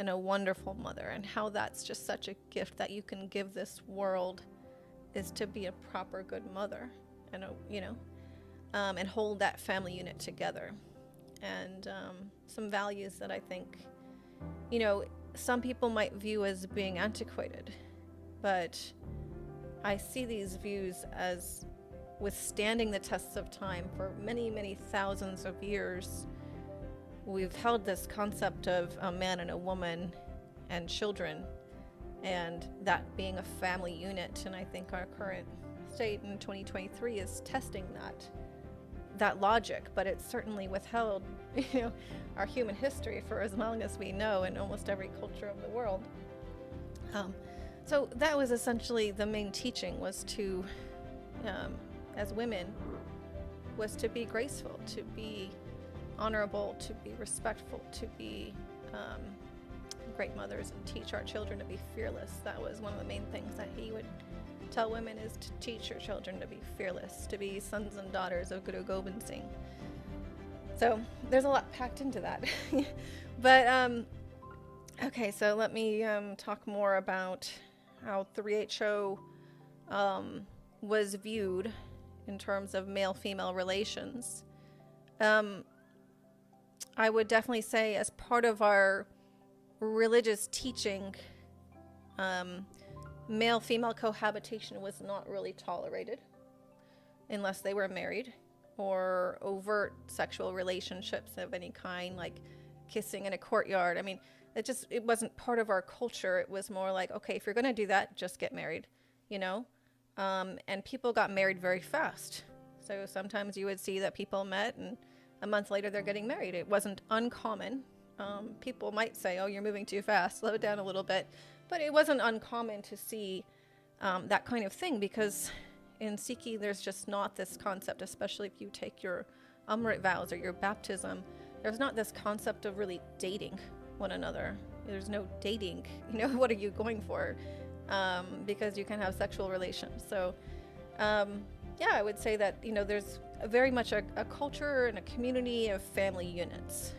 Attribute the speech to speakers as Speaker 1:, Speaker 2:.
Speaker 1: and a wonderful mother, and how that's just such a gift that you can give this world, is to be a proper good mother, and and hold that family unit together. And some values that I think, some people might view as being antiquated, but I see these views as withstanding the tests of time for many, many thousands of years. We've held this concept of a man and a woman and children, and that being a family unit. And I think our current state in 2023 is testing that logic, but it's certainly withheld, our human history for as long as we know in almost every culture of the world. So that was essentially the main teaching, was to, as women, was to be graceful, to be honorable, to be respectful, to be great mothers, and teach our children to be fearless. That was one of the main things that he would tell women, is to teach your children to be fearless, to be sons and daughters of Guru Gobind Singh. So there's a lot packed into that. But okay, so let me talk more about how 3HO was viewed in terms of male-female relations. I would definitely say, as part of our religious teaching, male-female cohabitation was not really tolerated unless they were married, or overt sexual relationships of any kind, like kissing in a courtyard. I mean, it wasn't part of our culture. It was more like, okay, if you're going to do that, just get married, and people got married very fast. So sometimes you would see that people met and a month later they're getting married. It wasn't uncommon. People might say, oh, you're moving too fast, slow it down a little bit. But it wasn't uncommon to see that kind of thing, because in Sikhi, there's just not this concept, especially if you take your Amrit vows or your baptism, there's not this concept of really dating one another. There's no dating, what are you going for? Because you can have sexual relations. So, I would say that, there's very much a culture and a community of family units.